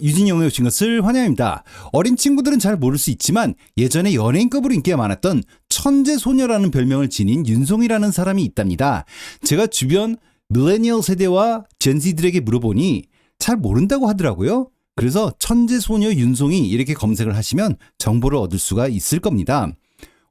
유진영에 오신 것을 환영합니다. 어린 친구들은 잘 모를 수 있지만 예전에 연예인급으로 인기가 많았던 천재소녀라는 별명을 지닌 윤송이라는 사람이 있답니다. 제가 주변 밀레니얼 세대와 젠지들에게 물어보니 잘 모른다고 하더라고요. 그래서 천재소녀 윤송이 이렇게 검색을 하시면 정보를 얻을 수가 있을 겁니다.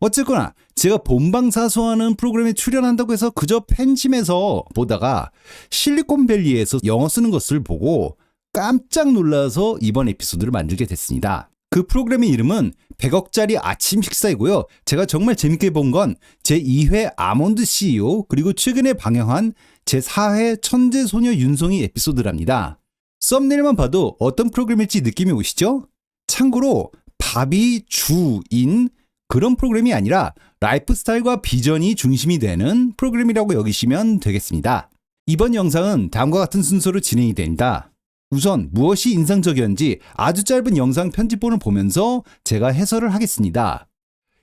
어쨌거나 제가 본방사수하는 프로그램에 출연한다고 해서 그저 팬심에서 보다가 실리콘밸리에서 영어 쓰는 것을 보고 깜짝 놀라서 이번 에피소드를 만들게 됐습니다. 그 프로그램의 이름은 100억짜리 아침 식사이고요. 제가 정말 재밌게 본 건 제2회 아몬드 CEO 그리고 최근에 방영한 제4회 천재소녀 윤송이 에피소드랍니다. 썸네일만 봐도 어떤 프로그램일지 느낌이 오시죠? 참고로 밥이 주인 그런 프로그램이 아니라 라이프 스타일과 비전이 중심이 되는 프로그램이라고 여기시면 되겠습니다. 이번 영상은 다음과 같은 순서로 진행이 됩니다. 우선 무엇이 인상적이었는지 아주 짧은 영상 편집본을 보면서 제가 해설을 하겠습니다.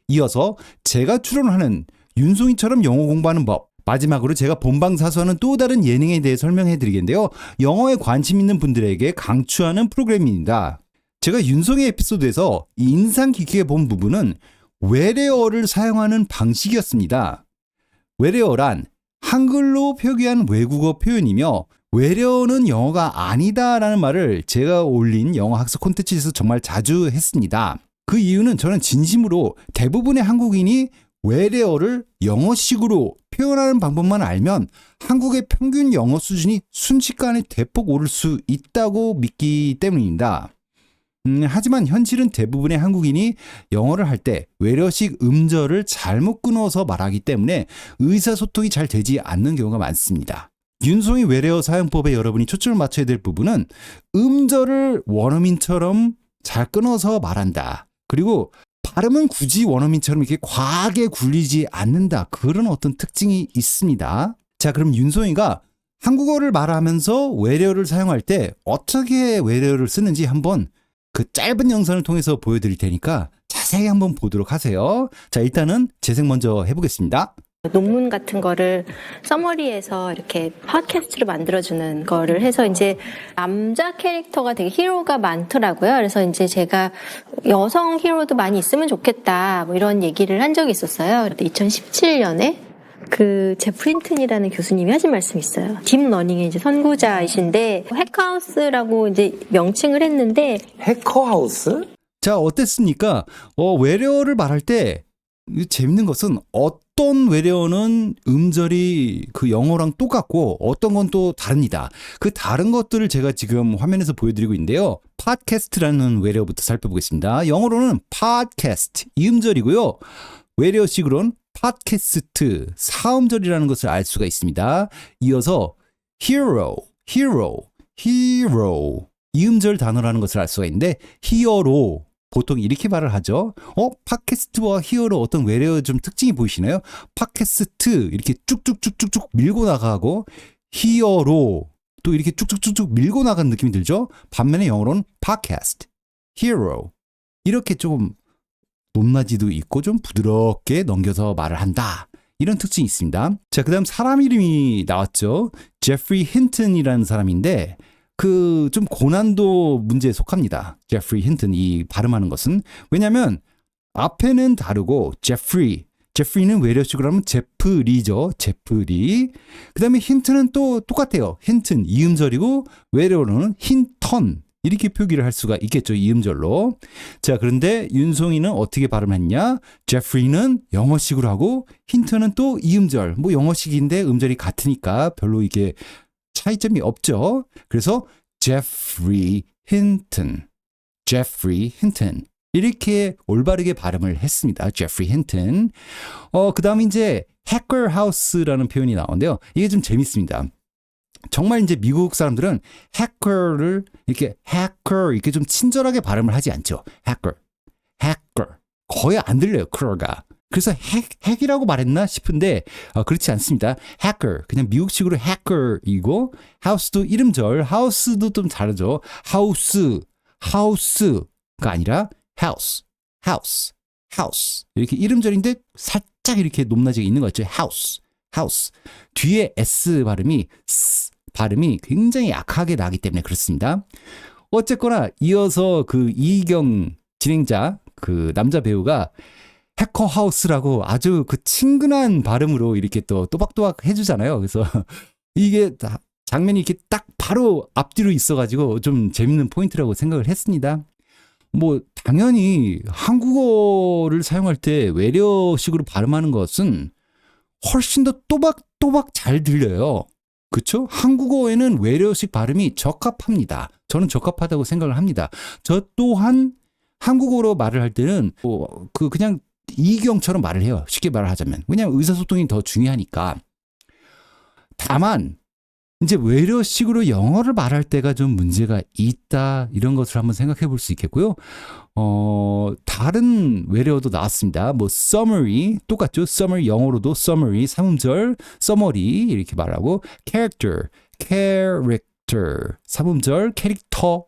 이어서 제가 출연하는 윤송이처럼 영어 공부하는 법, 마지막으로 제가 본방사수하는 또 다른 예능에 대해 설명해 드리겠는데요. 영어에 관심 있는 분들에게 강추하는 프로그램입니다. 제가 윤송이 에피소드에서 인상 깊게 본 부분은 외래어를 사용하는 방식이었습니다. 외래어란 한글로 표기한 외국어 표현이며 외래어는 영어가 아니다라는 말을 제가 올린 영어 학습 콘텐츠에서 정말 자주 했습니다. 그 이유는 저는 진심으로 대부분의 한국인이 외래어를 영어식으로 표현하는 방법만 알면 한국의 평균 영어 수준이 순식간에 대폭 오를 수 있다고 믿기 때문입니다. 하지만 현실은 대부분의 한국인이 영어를 할 때 외래어식 음절을 잘못 끊어서 말하기 때문에 의사소통이 잘 되지 않는 경우가 많습니다. 윤송이 외래어 사용법에 여러분이 초점을 맞춰야 될 부분은 음절을 원어민처럼 잘 끊어서 말한다. 그리고 발음은 굳이 원어민처럼 이렇게 과하게 굴리지 않는다. 그런 어떤 특징이 있습니다. 자, 그럼 윤송이가 한국어를 말하면서 외래어를 사용할 때 어떻게 외래어를 쓰는지 한번 그 짧은 영상을 통해서 보여드릴 테니까 자세히 한번 보도록 하세요. 자, 일단은 재생 먼저 해보겠습니다. 논문 같은 거를 서머리해서 이렇게 팟캐스트로 만들어주는 거를 해서 이제 남자 캐릭터가 되게 히로가 많더라고요. 그래서 이제 제가 여성 히로도 많이 있으면 좋겠다 뭐 이런 얘기를 한 적이 있었어요. 2017년에 그 제프리 힌튼이라는 교수님이 하신 말씀이 있어요. 딥러닝의 이제 선구자이신데 해커하우스라고 이제 명칭을 했는데 해커하우스? 자, 어땠습니까? 외래어를 말할 때 재밌는 것은 어떤 외래어는 음절이 그 영어랑 똑같고 어떤 건 또 다릅니다. 그 다른 것들을 제가 지금 화면에서 보여드리고 있는데요. 팟캐스트라는 외래어부터 살펴보겠습니다. 영어로는 팟캐스트 이음절이고요. 외래어식으로는 팟캐스트 사음절이라는 것을 알 수가 있습니다. 이어서 hero 이음절 단어라는 것을 알 수가 있는데 히어로 보통 이렇게 말을 하죠. 팟캐스트와 히어로 어떤 외래어 좀 특징이 보이시나요? 팟캐스트 이렇게 쭉쭉쭉쭉쭉 밀고 나가고 히어로 또 이렇게 쭉쭉쭉쭉 밀고 나가는 느낌이 들죠. 반면에 영어로는 podcast, hero 이렇게 조금 높낮이도 있고 좀 부드럽게 넘겨서 말을 한다. 이런 특징이 있습니다. 자, 그 다음 사람 이름이 나왔죠. 제프리 힌튼이라는 사람인데 그 좀 고난도 문제에 속합니다. 제프리 힌튼 이 발음하는 것은 왜냐하면 앞에는 다르고 제프리는 외래어식으로 하면 제프리죠. 제프리. 그 다음에 힌트는 또 똑같아요. 힌튼 이음절이고 외래어로는 힌턴 이렇게 표기를 할 수가 있겠죠. 이음절로. 자, 그런데 윤송이는 어떻게 발음했냐? 제프리는 영어식으로 하고 힌트는 또 이음절. 뭐 영어식인데 음절이 같으니까 별로 이게 차이점이 없죠. 그래서 제프리 힌튼 이렇게 올바르게 발음을 했습니다. 제프리 힌튼. 그 다음에 이제 해커 하우스라는 표현이 나오는데요. 이게 좀 재밌습니다. 정말 이제 미국 사람들은 해커를 이렇게 좀 친절하게 발음을 하지 않죠. 해커 거의 안 들려요. 크러가. 그래서 핵이라고 말했나 싶은데 그렇지 않습니다. 해커 그냥 미국식으로 해커이고 하우스도 이름절 하우스도 좀 다르죠. 하우스가 아니라 하우스 이렇게 이름절인데 살짝 이렇게 높낮이가 있는 거 있죠. 하우스 뒤에 S 발음이 굉장히 약하게 나기 때문에 그렇습니다. 어쨌거나 이어서 그 이희경 진행자, 그 남자 배우가 해커하우스라고 아주 그 친근한 발음으로 이렇게 또 또박또박 해주잖아요. 그래서 이게 장면이 이렇게 딱 바로 앞뒤로 있어가지고 좀 재밌는 포인트라고 생각을 했습니다. 뭐 당연히 한국어를 사용할 때 외래어식으로 발음하는 것은 훨씬 더 또박또박 잘 들려요. 그렇죠? 한국어에는 외래어식 발음이 적합합니다. 저는 적합하다고 생각을 합니다. 저 또한 한국어로 말을 할 때는 그냥 이경처럼 말을 해요. 쉽게 말을 하자면. 왜냐하면 의사소통이 더 중요하니까. 다만 이제 외래어식으로 영어를 말할 때가 좀 문제가 있다, 이런 것을 한번 생각해 볼 수 있겠고요. 다른 외래어도 나왔습니다. 뭐 summary 똑같죠. summary 영어로도 summary 3음절 summary 이렇게 말하고 character 삼음절 캐릭터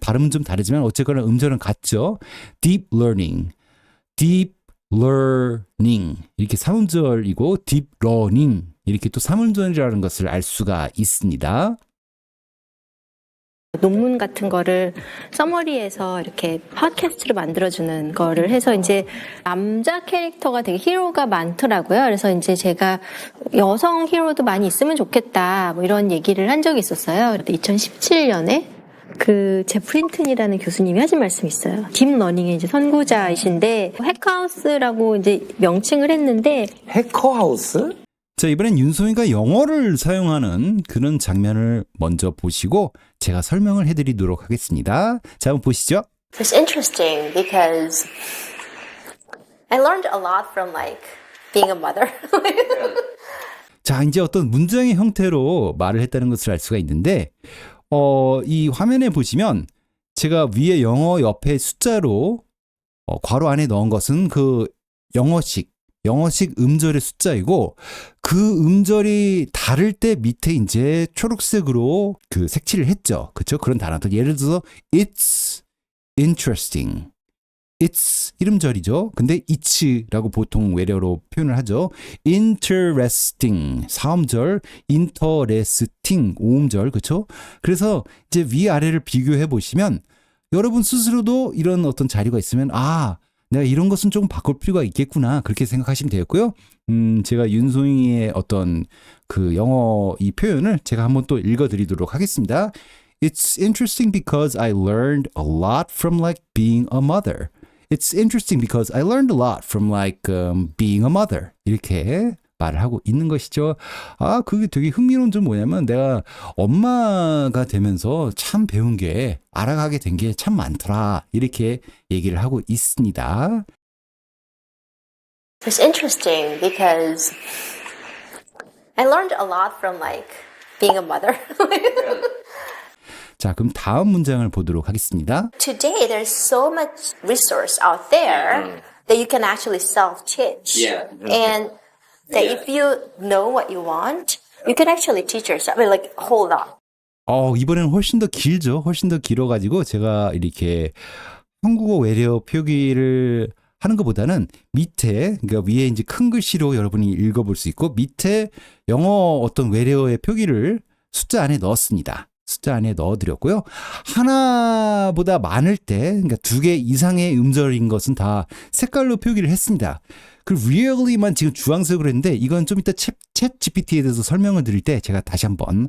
발음은 좀 다르지만 어쨌거나 음절은 같죠. deep learning 이렇게 3음절이고 deep learning 이렇게 또 3음절이라는 것을 알 수가 있습니다. 논문 같은 거를 서머리에서 이렇게 팟캐스트로 만들어주는 거를 해서 이제 남자 캐릭터가 되게 히로가 많더라고요. 그래서 이제 제가 여성 히로도 많이 있으면 좋겠다, 뭐 이런 얘기를 한 적이 있었어요. 2017년에 그 제프린튼이라는 교수님이 하신 말씀이 있어요. 딥러닝의 이제 선구자이신데 해커하우스라고 이제 명칭을 했는데. 해커하우스? 자, 이번엔 윤소희가 영어를 사용하는 그런 장면을 먼저 보시고 제가 설명을 해드리도록 하겠습니다. 자, 한번 보시죠. It's interesting because I learned a lot from like being a mother. 자, 이제 어떤 문장의 형태로 말을 했다는 것을 알 수가 있는데, 이 화면에 보시면 제가 위에 영어 옆에 숫자로 괄호 안에 넣은 것은 그 영어식 음절의 숫자이고, 그 음절이 다를 때 밑에 이제 초록색으로 그 색칠을 했죠. 그렇죠? 그런 단어들. 예를 들어서 it's interesting. it's 이름절이죠. 근데 it's라고 보통 외래어로 표현을 하죠. interesting 4음절, interesting 5음절. 그렇죠? 그래서 이제 위아래를 비교해 보시면 여러분 스스로도 이런 어떤 자료가 있으면 내가 이런 것은 좀 바꿀 필요가 있겠구나, 그렇게 생각하시면 되겠고요. 제가 윤소희의 어떤 그 영어 이 표현을 제가 한번 또 읽어드리도록 하겠습니다. It's interesting because I learned a lot from like being a mother. It's interesting because I learned a lot from like being a mother. 이렇게 말을 하고 있는 것이죠. 그게 되게 흥미로운 점 뭐냐면 내가 엄마가 되면서 참 배운 게, 알아가게 된 게 참 많더라, 이렇게 얘기를 하고 있습니다. It's interesting because I learned a lot from like being a mother. 자, 그럼 다음 문장을 보도록 하겠습니다. Today there's so much resource out there that you can actually self-teach. Yeah. And that if you know what you want, you can actually teach yourself. I mean, like a whole lot. 이번에는 훨씬 더 길죠. 훨씬 더 길어가지고 제가 이렇게 한국어 외래어 표기를 하는 것보다는 밑에, 그러니까 위에 이제 큰 글씨로 여러분이 읽어볼 수 있고, 밑에 영어 어떤 외래어의 표기를 숫자 안에 넣었습니다. 숫자 안에 넣어드렸고요. 하나보다 많을 때, 그러니까 2개 이상의 음절인 것은 다 색깔로 표기를 했습니다. 그리고 really만 지금 주황색으로 했는데, 이건 좀 이따 챗 GPT에 대해서 설명을 드릴 때 제가 다시 한번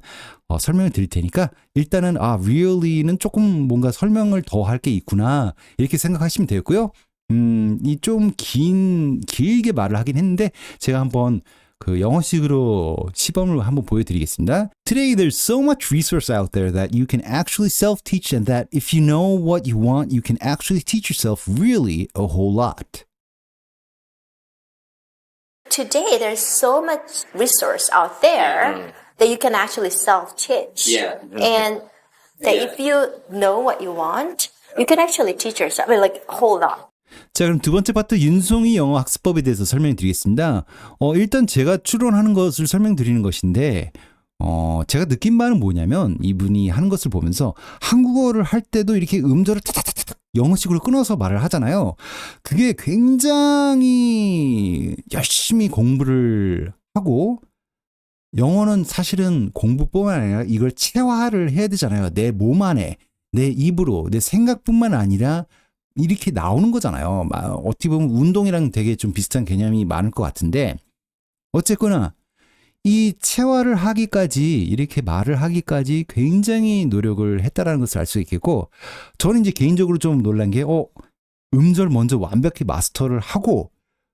설명을 드릴 테니까, 일단은 really는 조금 뭔가 설명을 더 할 게 있구나, 이렇게 생각하시면 되고요. 이 좀 길게 말을 하긴 했는데 제가 한번 그 영어식으로 시범을 한번 보여드리겠습니다. Today there's so much resource out there that you can actually self-teach, and that if you know what you want, you can actually teach yourself really a whole lot. Today there's so much resource out there that you can actually self-teach. Yeah. And that if you know what you want, you can actually teach yourself. I mean, like a whole lot. 자, 그럼 두 번째 파트 윤송이 영어 학습법에 대해서 설명드리겠습니다. 일단 제가 추론하는 것을 설명드리는 것인데, 제가 느낀 바는 뭐냐면, 이분이 하는 것을 보면서 한국어를 할 때도 이렇게 음절을 타타타타 영어식으로 끊어서 말을 하잖아요. 그게 굉장히 열심히 공부를 하고, 영어는 사실은 공부뿐만 아니라 이걸 체화를 해야 되잖아요. 내 몸 안에, 내 입으로 내 생각뿐만 아니라 이렇게 나오는 거잖아요. 어떻게 보면 운동이랑 되게 좀 비슷한 개념이 많을 것 같은데 어쨌거나 이 체화를 하기까지 이렇게 말을 하기까지 굉장히 노력을 했다라는 것을 알 수 있겠고 저는 이제 개인적으로 좀 놀란 게 음절 먼저 완벽히 마스터를 하고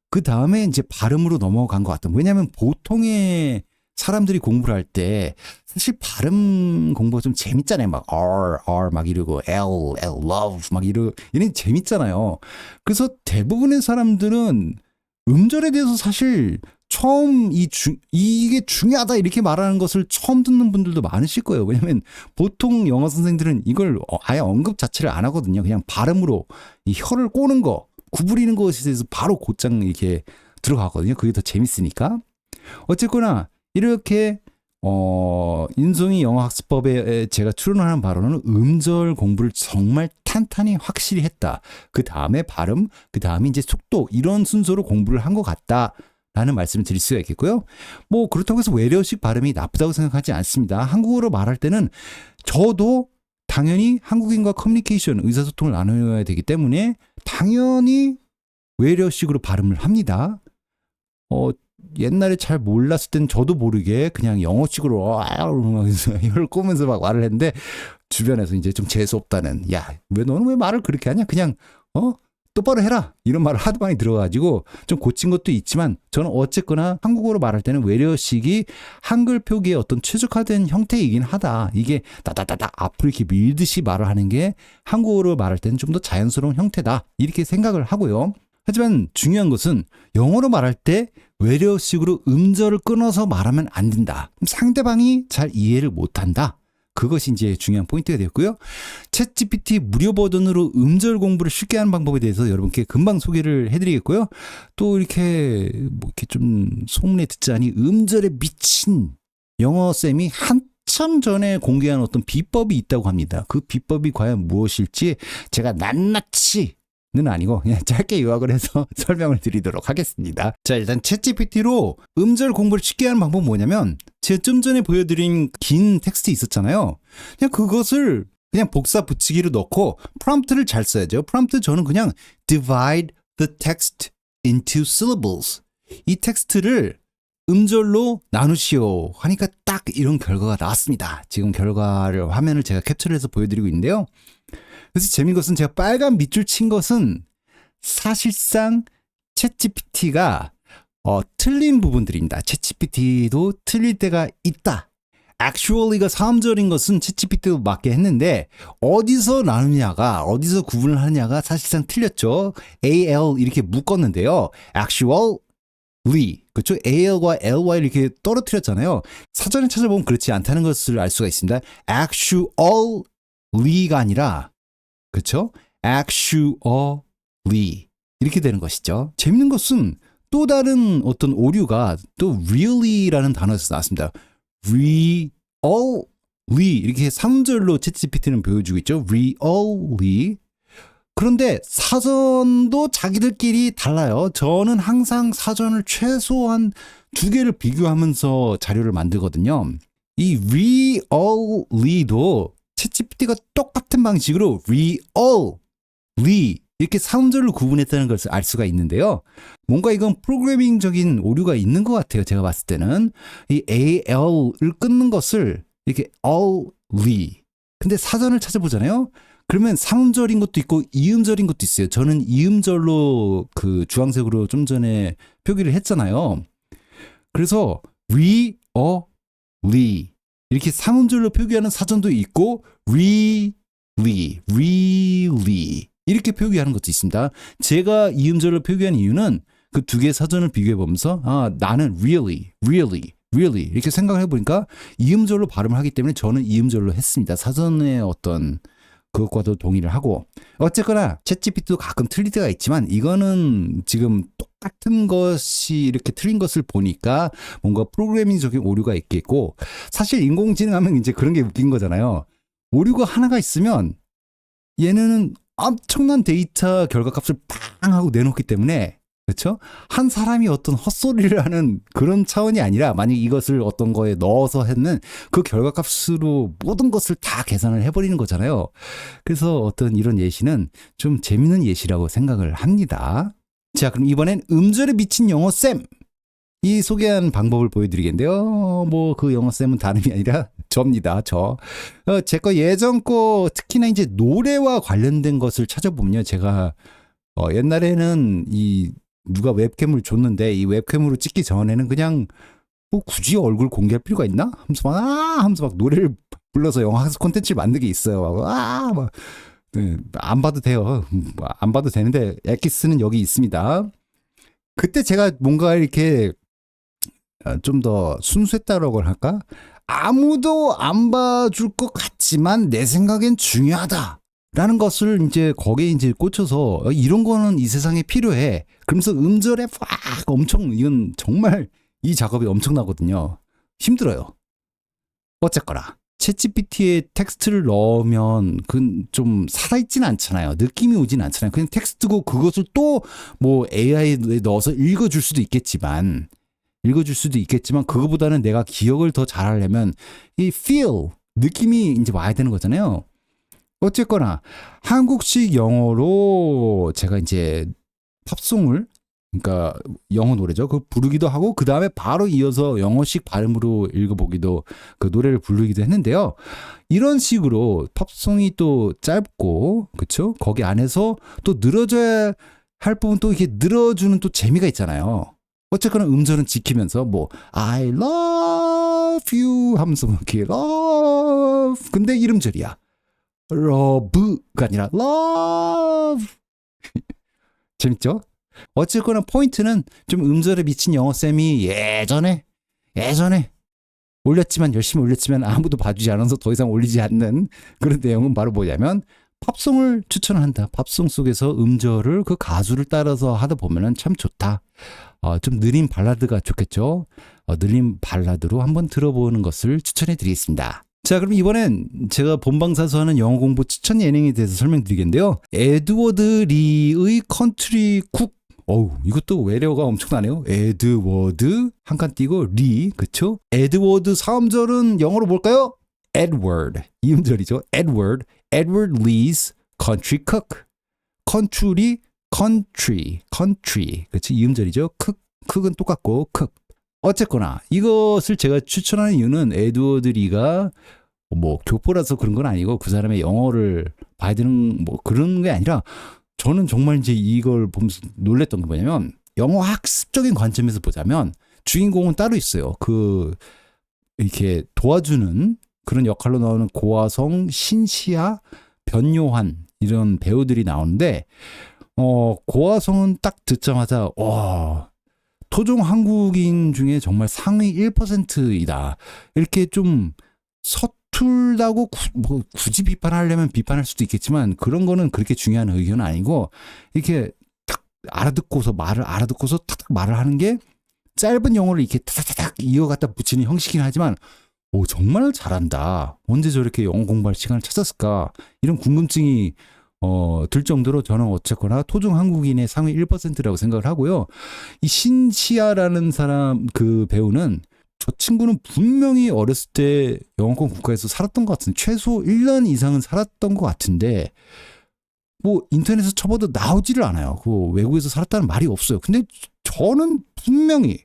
그 다음에 이제 발음으로 넘어간 것 같아요. 왜냐하면 보통의 사람들이 공부를 할 때 사실 발음 공부가 좀 재밌잖아요. 막 R 막 이러고 L love 막 이러고 이런 재밌잖아요. 그래서 대부분의 사람들은 음절에 대해서 사실 처음 이게 중요하다 이렇게 말하는 것을 처음 듣는 분들도 많으실 거예요. 왜냐하면 보통 영어 선생들은 이걸 아예 언급 자체를 안 하거든요. 그냥 발음으로 이 혀를 꼬는 거, 구부리는 것에 대해서 바로 곧장 이렇게 들어가거든요. 그게 더 재밌으니까. 어쨌거나 이렇게 인송이 영어학습법에 제가 추론하는 바로는 음절 공부를 정말 탄탄히 확실히 했다. 그 다음에 발음, 그 다음에 이제 속도 이런 순서로 공부를 한 것 같다. 라는 말씀을 드릴 수가 있겠고요. 뭐 그렇다고 해서 외래어식 발음이 나쁘다고 생각하지 않습니다. 한국어로 말할 때는 저도 당연히 한국인과 커뮤니케이션, 의사소통을 나눠야 되기 때문에 당연히 외래어식으로 발음을 합니다. 옛날에 잘 몰랐을 땐 저도 모르게 그냥 영어식으로 혀를 꼬면서 막 말을 했는데 주변에서 이제 좀 재수없다는 야, 왜 너는 왜 말을 그렇게 하냐? 그냥 똑바로 해라 이런 말을 하도 많이 들어가지고 좀 고친 것도 있지만 저는 어쨌거나 한국어로 말할 때는 외래어식이 한글 표기의 어떤 최적화된 형태이긴 하다. 이게 따다다다 앞으로 이렇게 밀듯이 말을 하는 게 한국어로 말할 때는 좀 더 자연스러운 형태다 이렇게 생각을 하고요. 하지만 중요한 것은 영어로 말할 때 외래어식으로 음절을 끊어서 말하면 안 된다. 상대방이 잘 이해를 못한다. 그것이 이제 중요한 포인트가 되었고요. 챗GPT 무료 버전으로 음절 공부를 쉽게 하는 방법에 대해서 여러분께 금방 소개를 해드리겠고요. 또 이렇게 이렇게 좀 소문에 듣지 않니 음절에 미친 영어 쌤이 한참 전에 공개한 어떤 비법이 있다고 합니다. 그 비법이 과연 무엇일지 제가 낱낱이 는 아니고 그냥 짧게 요약을 해서 설명을 드리도록 하겠습니다. 자, 일단 챗GPT로 음절 공부를 쉽게 하는 방법은 뭐냐면 제가 좀 전에 보여드린 긴 텍스트 있었잖아요. 그냥 그것을 그냥 복사 붙이기로 넣고 프롬프트를 잘 써야죠. 프롬프트 저는 그냥 divide the text into syllables. 이 텍스트를 음절로 나누시오 하니까 딱 이런 결과가 나왔습니다. 지금 결과를 화면을 제가 캡처를 해서 보여드리고 있는데요. 그래서 재미있는 것은 제가 빨간 밑줄 친 것은 사실상 챗GPT가 틀린 부분들입니다. 챗GPT도 틀릴 때가 있다. actually가 3절인 것은 챗GPT도 맞게 했는데 어디서 나누냐가 어디서 구분을 하느냐가 사실상 틀렸죠. AL 이렇게 묶었는데요. actually 그렇죠? AL과 LY 이렇게 떨어뜨렸잖아요. 사전에 찾아보면 그렇지 않다는 것을 알 수가 있습니다. actually가 아니라 그렇죠? actually 이렇게 되는 것이죠. 재밌는 것은 또 다른 어떤 오류가 또 really라는 단어에서 나왔습니다. really 이렇게 3절로 챗GPT는 보여주고 있죠. really. 그런데 사전도 자기들끼리 달라요. 저는 항상 사전을 최소한 2개를 비교하면서 자료를 만들거든요. 이 really도 챗GPT가 똑같은 방식으로 really 이렇게 3절로 구분했다는 것을 알 수가 있는데요. 뭔가 이건 프로그래밍적인 오류가 있는 것 같아요. 제가 봤을 때는 이 AL을 끊는 것을 이렇게 only 근데 사전을 찾아보잖아요. 그러면 3음절인 것도 있고 2음절인 것도 있어요. 저는 2음절로 그 주황색으로 좀 전에 표기를 했잖아요. 그래서 really 이렇게 3음절로 표기하는 사전도 있고 really 이렇게 표기하는 것도 있습니다. 제가 2음절로 표기한 이유는 그 2개의 사전을 비교해 보면서 나는 really 이렇게 생각을 해보니까 2음절로 발음을 하기 때문에 저는 2음절로 했습니다. 사전의 어떤 그것과도 동의를 하고 어쨌거나 챗GPT도 가끔 틀릴 때가 있지만 이거는 지금 똑같은 것이 이렇게 틀린 것을 보니까 뭔가 프로그래밍적인 오류가 있겠고 사실 인공지능 하면 이제 그런 게 웃긴 거잖아요. 오류가 하나가 있으면 얘네는 엄청난 데이터 결과값을 팡 하고 내놓기 때문에 그렇죠? 한 사람이 어떤 헛소리를 하는 그런 차원이 아니라 만약 이것을 어떤 거에 넣어서 했는 그 결과값으로 모든 것을 다 계산을 해버리는 거잖아요. 그래서 어떤 이런 예시는 좀 재밌는 예시라고 생각을 합니다. 자, 그럼 이번엔 음절에 미친 영어 쌤. 이 소개한 방법을 보여드리겠는데요. 뭐 그 영어 쌤은 다름이 아니라 저입니다. 제 거 예전 거 특히나 이제 노래와 관련된 것을 찾아보면요. 제가 옛날에는 이 누가 웹캠을 줬는데 이 웹캠으로 찍기 전에는 그냥 뭐 굳이 얼굴 공개할 필요가 있나? 하면서 막 노래를 불러서 영어 학습 콘텐츠를 만든 게 있어요. 안 봐도 돼요. 안 봐도 되는데 엑기스는 여기 있습니다. 그때 제가 뭔가 이렇게 좀 더 순수했다라고 할까? 아무도 안 봐줄 것 같지만 내 생각엔 중요하다. 라는 것을 이제 거기에 이제 꽂혀서 이런 거는 이 세상에 필요해. 그러면서 음절에 엄청 이건 정말 이 작업이 엄청나거든요. 힘들어요. 어쨌거나 챗GPT에 텍스트를 넣으면 그 좀 살아있지는 않잖아요. 느낌이 오진 않잖아요. 그냥 텍스트고 그것을 또 뭐 AI에 넣어서 읽어줄 수도 있겠지만 그거보다는 내가 기억을 더 잘하려면 이 feel 느낌이 이제 와야 되는 거잖아요. 어쨌거나 한국식 영어로 제가 이제 팝송을 그러니까 영어 노래죠. 그 부르기도 하고 그 다음에 바로 이어서 영어식 발음으로 읽어보기도 그 노래를 부르기도 했는데요. 이런 식으로 팝송이 또 짧고 그렇죠? 거기 안에서 또 늘어져야 할 부분 또 이렇게 늘어주는 또 재미가 있잖아요. 어쨌거나 음절은 지키면서 뭐 I love you 하면서 이렇게 love 근데 이름절이야. love가 아니라 love 재밌죠? 어쨌거나 포인트는 좀 음절에 미친 영어쌤이 예전에 올렸지만 열심히 올렸지만 아무도 봐주지 않아서 더 이상 올리지 않는 그런 내용은 바로 뭐냐면 팝송을 추천한다. 팝송 속에서 음절을 그 가수를 따라서 하다 보면은 참 좋다. 좀 느린 발라드가 좋겠죠. 느린 발라드로 한번 들어보는 것을 추천해 드리겠습니다. 자, 그럼 이번엔 제가 본방사수 하는 영어 공부 추천 예능에 대해서 설명드리겠는데요. 에드워드 리의 컨트리 쿡. 이것도 외래어가 엄청나네요. 에드워드 한 칸 띄고 리, 그쵸? 에드워드 3음절은 영어로 뭘까요? Edward 이 음절이죠. Edward Lee's Country Cook. country 그치? 이 음절이죠. cook은 똑같고 cook. 어쨌거나 이것을 제가 추천하는 이유는 에드워드 리가 뭐 교포라서 그런 건 아니고 그 사람의 영어를 봐야 되는 뭐 그런 게 아니라 저는 정말 이제 이걸 보면서 놀랬던 게 뭐냐면 영어 학습적인 관점에서 보자면 주인공은 따로 있어요. 이렇게 도와주는 그런 역할로 나오는 고화성, 신시아, 변요한 이런 배우들이 나오는데 고화성은 딱 듣자마자 토종 한국인 중에 정말 상위 1%이다. 이렇게 좀 서툴다고 굳이 비판하려면 비판할 수도 있겠지만 그런 거는 그렇게 중요한 의견은 아니고 이렇게 딱 말을 알아듣고서 탁 말을 하는 게 짧은 영어를 이렇게 타닥타닥 이어갖다 붙이는 형식이긴 하지만 정말 잘한다. 언제 저렇게 영어 공부할 시간을 찾았을까? 이런 궁금증이 들 정도로 저는 어쨌거나 토종 한국인의 상위 1%라고 생각을 하고요. 이 신시아라는 사람 그 배우는 저 친구는 분명히 어렸을 때 영어권 국가에서 살았던 것 같은데 최소 1년 이상은 살았던 것 같은데 뭐 인터넷에서 쳐봐도 나오지를 않아요. 그 외국에서 살았다는 말이 없어요. 근데 저는 분명히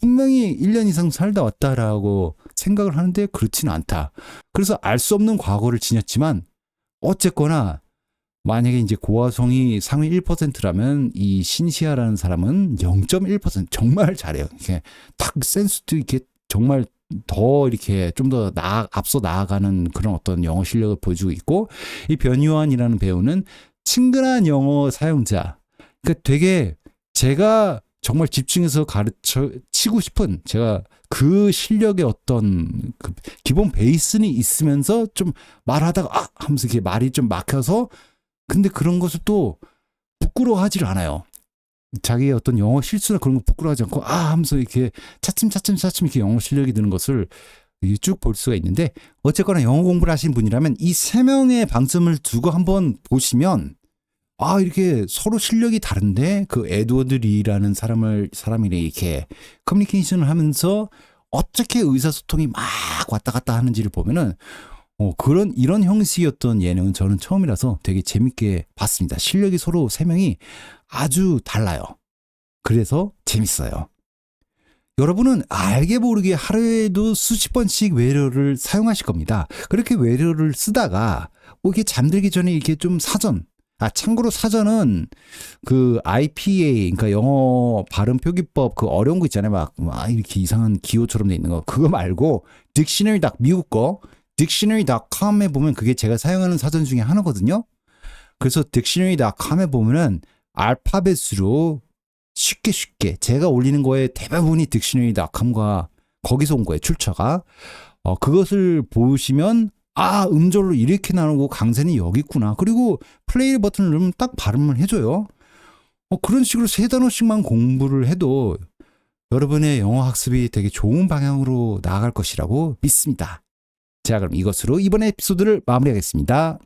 1년 이상 살다 왔다라고 생각을 하는데 그렇지는 않다. 그래서 알 수 없는 과거를 지녔지만 어쨌거나 만약에 이제 고화성이 상위 1%라면 이 신시아라는 사람은 0.1% 정말 잘해요. 이렇게 딱 센스도 이렇게 정말 더 이렇게 좀 더 앞서 나아가는 그런 어떤 영어 실력을 보여주고 있고 이 변요한이라는 배우는 친근한 영어 사용자. 그러니까 되게 제가 정말 집중해서 가르쳐 치고 싶은 제가 그 실력의 어떤 그 기본 베이스는 있으면서 좀 말하다가 하면서 이렇게 말이 좀 막혀서 근데 그런 것을 또 부끄러워하지를 않아요. 자기의 어떤 영어 실수나 그런 거 부끄러워하지 않고 하면서 이렇게 차츰 이렇게 영어 실력이 느는 것을 쭉 볼 수가 있는데 어쨌거나 영어 공부를 하신 분이라면 이 세 명의 방점을 두고 한번 보시면 이렇게 서로 실력이 다른데 그 에드워드 리라는 사람이 이렇게 커뮤니케이션을 하면서 어떻게 의사소통이 막 왔다 갔다 하는지를 보면은 이런 형식이었던 예능은 저는 처음이라서 되게 재밌게 봤습니다. 실력이 서로 세 명이 아주 달라요. 그래서 재밌어요. 여러분은 알게 모르게 하루에도 수십 번씩 외래어를 사용하실 겁니다. 그렇게 외래어를 쓰다가 이게 잠들기 전에 이렇게 좀 참고로 사전은 그 IPA, 그러니까 영어 발음 표기법 그 어려운 거 있잖아요. 막 이렇게 이상한 기호처럼 돼 있는 거. 그거 말고 미국 거 dictionary.com에 보면 그게 제가 사용하는 사전 중에 하나거든요. 그래서 dictionary.com에 보면은 알파벳으로 쉽게 제가 올리는 거에 대부분이 dictionary.com과 거기서 온 거예요. 출처가. 그것을 보시면 음절로 이렇게 나누고 강세는 여기 있구나. 그리고 플레이 버튼을 누르면 딱 발음을 해줘요. 그런 식으로 3단어씩만 공부를 해도 여러분의 영어 학습이 되게 좋은 방향으로 나아갈 것이라고 믿습니다. 자, 그럼 이것으로 이번 에피소드를 마무리하겠습니다.